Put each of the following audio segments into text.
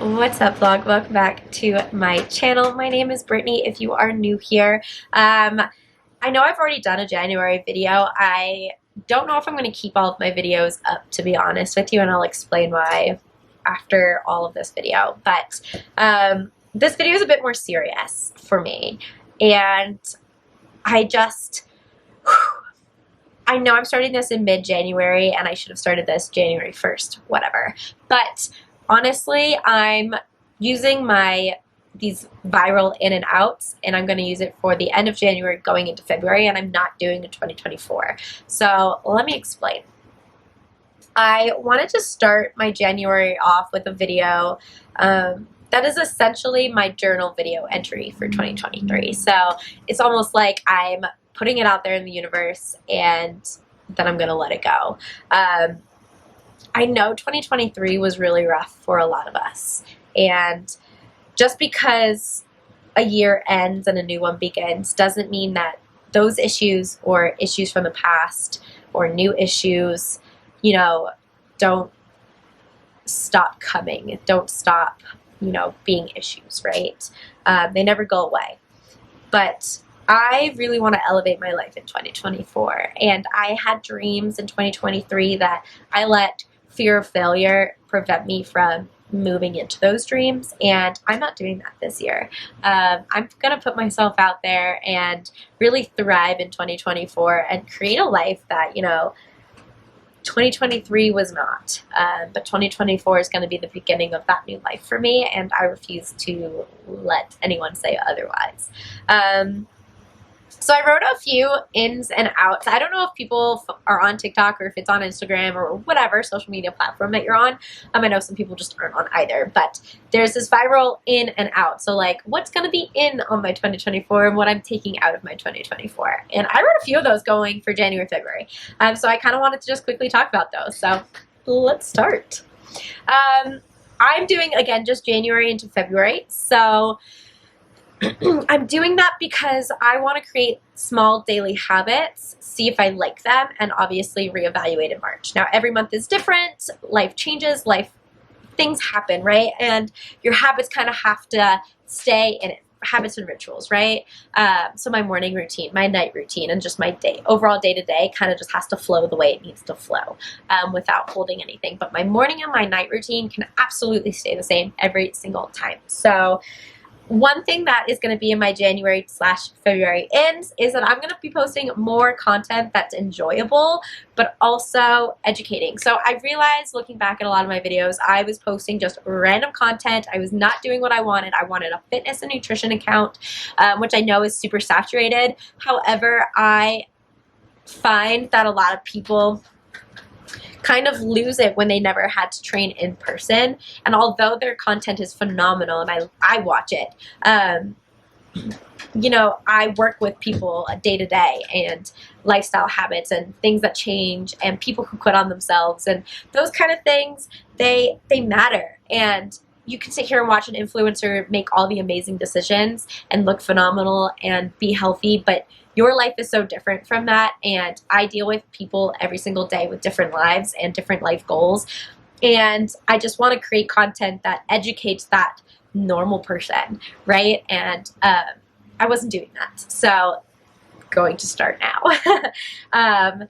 What's up, vlog? Welcome back to my channel. My name is Brittany if you are new here. I know I've already done a January video. I don't know if I'm going to keep all of my videos up, to be honest with you, and I'll explain why after all of this video. But this video is a bit more serious for me, and I know I'm starting this in mid-January, and I should have started this January 1st, whatever. But honestly, I'm using these viral in and outs, and I'm going to use it for the end of January going into February, and I'm not doing a 2024. So let me explain. I wanted to start my January off with a video that is essentially my journal video entry for 2023. So it's almost like I'm putting it out there in the universe, and then I'm going to let it go. I know 2023 was really rough for a lot of us, and just because a year ends and a new one begins doesn't mean that those issues or issues from the past or new issues, don't stop coming, don't stop, being issues, right? They never go away. But I really want to elevate my life in 2024, and I had dreams in 2023 that I let fear of failure prevent me from moving into those dreams, and I'm not doing that this year. I'm going to put myself out there and really thrive in 2024 and create a life that, 2023 was not, but 2024 is going to be the beginning of that new life for me, and I refuse to let anyone say otherwise. So I wrote a few ins and outs. I don't know if people are on TikTok or if it's on Instagram or whatever social media platform that you're on. I know some people just aren't on either, but there's this viral in and out. So like what's going to be in on my 2024 and what I'm taking out of my 2024. And I wrote a few of those going for January, February. So I kind of wanted to just quickly talk about those. So let's start. I'm doing, again, just January into February. So I'm doing that because I want to create small daily habits, see if I like them, and obviously reevaluate in March. Now, every month is different. Life changes. Things happen, right? And your habits kind of have to stay in it. Habits and rituals, right? So my morning routine, my night routine, and just my overall day-to-day kind of just has to flow the way it needs to flow without holding anything. But my morning and my night routine can absolutely stay the same every single time. So one thing that is going to be in my January/February ends is that I'm going to be posting more content that's enjoyable, but also educating. So I realized looking back at a lot of my videos, I was posting just random content. I was not doing what I wanted. I wanted a fitness and nutrition account, which I know is super saturated. However, I find that a lot of people kind of lose it when they never had to train in person. And although their content is phenomenal and I watch it, I work with people day to day and lifestyle habits and things that change and people who quit on themselves and those kind of things, they matter. And you can sit here and watch an influencer make all the amazing decisions and look phenomenal and be healthy, but your life is so different from that, and I deal with people every single day with different lives and different life goals, and I just want to create content that educates that normal person, right? And I wasn't doing that, so going to start now. An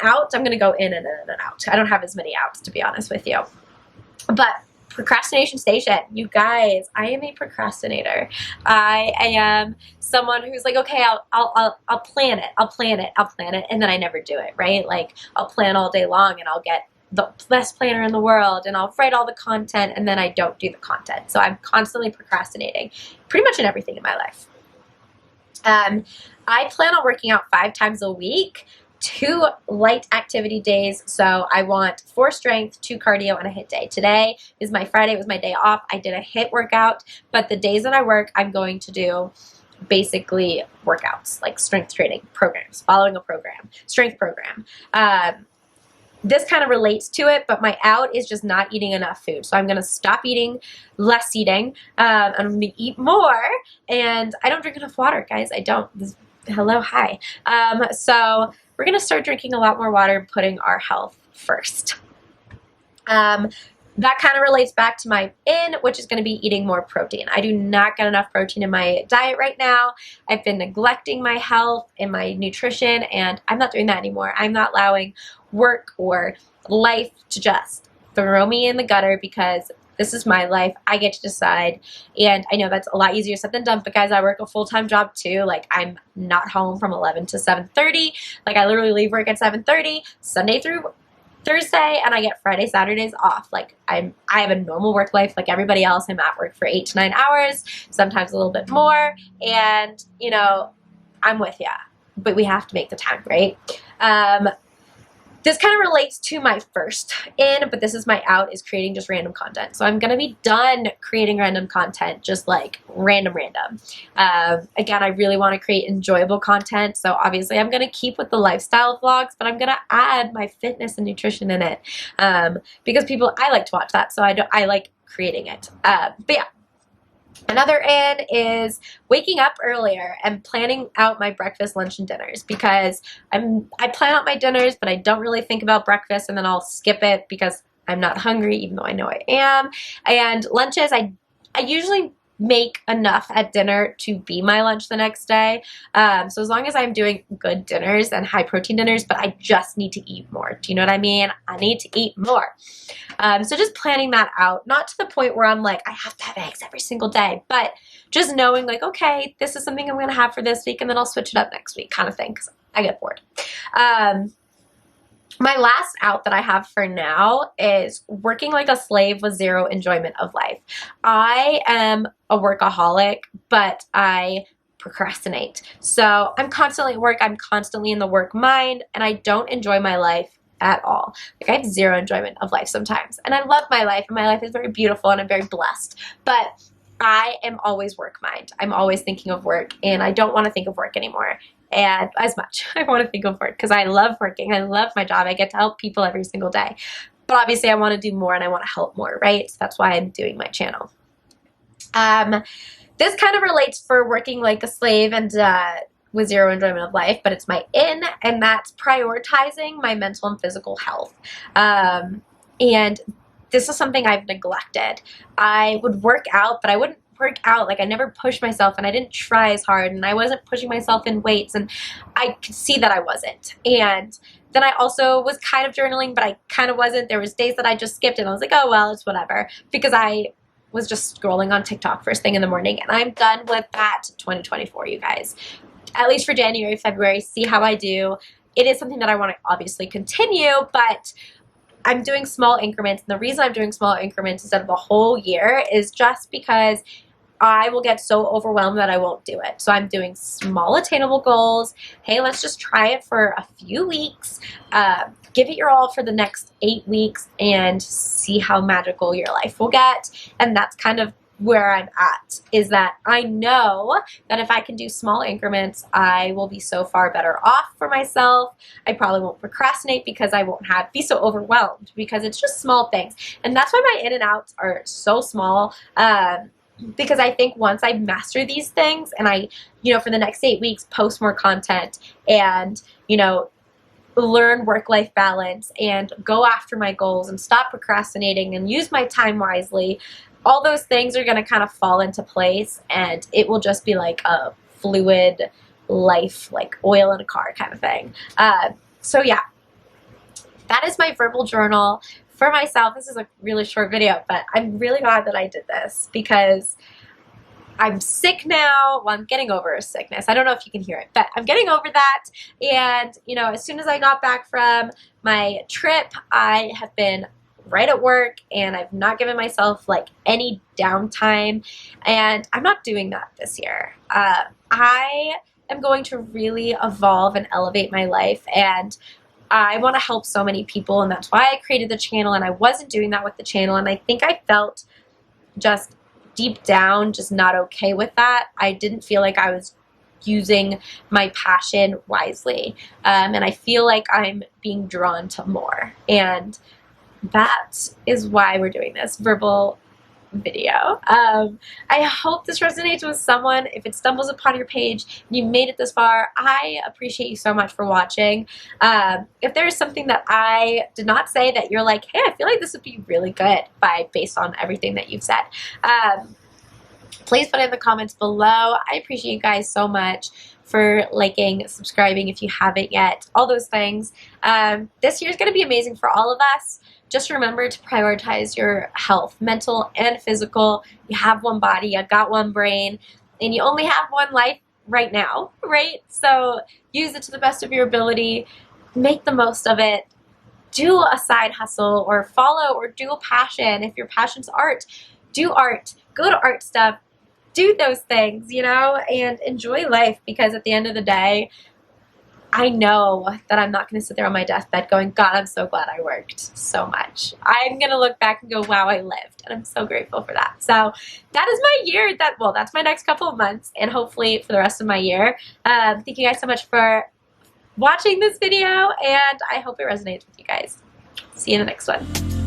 out, I'm going to go in and out. I don't have as many outs, to be honest with you, but procrastination station. You guys, I am a procrastinator. I am someone who's like, okay, I'll plan it, and then I never do it, right? Like I'll plan all day long and I'll get the best planner in the world and I'll write all the content and then I don't do the content. So I'm constantly procrastinating pretty much in everything in my life. I plan on working out 5 times a week. 2 light activity days. So I want 4 strength, 2 cardio, and a HIIT day. Today is my Friday. It was my day off. I did a HIIT workout, but the days that I work, I'm going to do basically workouts, like strength training programs, following a program, strength program. This kind of relates to it, but my out is just not eating enough food. So I'm going to stop eating, less eating. I'm going to eat more, and I don't drink enough water, guys. I don't. Hello, hi. So we're going to start drinking a lot more water and putting our health first. that kind of relates back to my in, which is going to be eating more protein. I do not get enough protein in my diet right now. I've been neglecting my health and my nutrition, and I'm not doing that anymore. I'm not allowing work or life to just throw me in the gutter, because this is my life. I get to decide. And I know that's a lot easier said than done, but guys, I work a full-time job too. Like, I'm not home from 11 to 7:30. Like, I literally leave work at 7:30, Sunday through Thursday, and I get Friday, Saturdays off. Like, I have a normal work life like everybody else. I'm at work for 8 to 9 hours, sometimes a little bit more, and, you know, I'm with ya. But we have to make the time, right? This kind of relates to my first in, but this is my out, is creating just random content. So I'm going to be done creating random content, just like random. Again, I really want to create enjoyable content. So obviously I'm going to keep with the lifestyle vlogs, but I'm going to add my fitness and nutrition in it, because I like to watch that. So I like creating it. But yeah. Another in is waking up earlier and planning out my breakfast, lunch, and dinners, because I plan out my dinners, but I don't really think about breakfast, and then I'll skip it because I'm not hungry, even though I know I am. And lunches, I usually make enough at dinner to be my lunch the next day. So as long as I'm doing good dinners and high protein dinners, but I just need to eat more. Do you know what I mean? I need to eat more. So just planning that out, not to the point where I'm like, I have to have eggs every single day, but just knowing like, okay, this is something I'm going to have for this week, and then I'll switch it up next week, kind of thing, because I get bored. My last out that I have for now is working like a slave with zero enjoyment of life. I am a workaholic, but I procrastinate. So I'm constantly at work. I'm constantly in the work mind, and I don't enjoy my life at all. Like, I have zero enjoyment of life sometimes. And I love my life, and my life is very beautiful, and I'm very blessed. But I am always work mind. I'm always thinking of work, and I don't want to think of work anymore. And as much. I want to think of work because I love working. I love my job. I get to help people every single day. But obviously I want to do more, and I want to help more, right? So that's why I'm doing my channel. This kind of relates for working like a slave and with zero enjoyment of life, but it's my in, and that's prioritizing my mental and physical health. And this is something I've neglected. I would work out, but I wouldn't work out. Like, I never pushed myself, and I didn't try as hard, and I wasn't pushing myself in weights, and I could see that I wasn't. And then I also was kind of journaling, but I kind of wasn't. There was days that I just skipped, and I was like, oh, well, it's whatever, because I was just scrolling on TikTok first thing in the morning, and I'm done with that 2024, you guys. At least for January, February, see how I do. It is something that I want to obviously continue, but I'm doing small increments. And the reason I'm doing small increments instead of a whole year is just because I will get so overwhelmed that I won't do it. So I'm doing small attainable goals. Hey, let's just try it for a few weeks. Give it your all for the next 8 weeks and see how magical your life will get. And that's kind of where I'm at, is that I know that if I can do small increments, I will be so far better off for myself. I probably won't procrastinate because I won't be so overwhelmed, because it's just small things. And that's why my in and outs are so small, because I think once I master these things, and I, for the next 8 weeks, post more content, and, learn work-life balance, and go after my goals, and stop procrastinating, and use my time wisely, all those things are going to kind of fall into place, and it will just be like a fluid life, like oil in a car kind of thing. So yeah, that is my verbal journal for myself. This is a really short video, but I'm really glad that I did this, because I'm sick now. Well, I'm getting over a sickness. I don't know if you can hear it, but I'm getting over that. And, as soon as I got back from my trip, I have been right at work, and I've not given myself like any downtime, and I'm not doing that this year. I am going to really evolve and elevate my life, and I want to help so many people, and that's why I created the channel. And I wasn't doing that with the channel, and I think I felt just deep down just not okay with that. I didn't feel like I was using my passion wisely, and I feel like I'm being drawn to more, and that is why we're doing this verbal video. I hope this resonates with someone. If it stumbles upon your page and you made it this far, I appreciate you so much for watching. If there's something that I did not say that you're like, hey, I feel like this would be really good based on everything that you've said, please put it in the comments below. I appreciate you guys so much for liking, subscribing if you haven't yet, all those things. This year is going to be amazing for all of us. Just remember to prioritize your health, mental and physical. You have one body, you got one brain, and you only have one life right now, right? So use it to the best of your ability. Make the most of it. Do a side hustle or follow or do a passion. If your passion's art, do art. Go to art stuff. Do those things, you know, and enjoy life, because at the end of the day, I know that I'm not going to sit there on my deathbed going, God, I'm so glad I worked so much. I'm going to look back and go, wow, I lived. And I'm so grateful for that. So that is my year. That's my next couple of months, and hopefully for the rest of my year. Thank you guys so much for watching this video, and I hope it resonates with you guys. See you in the next one.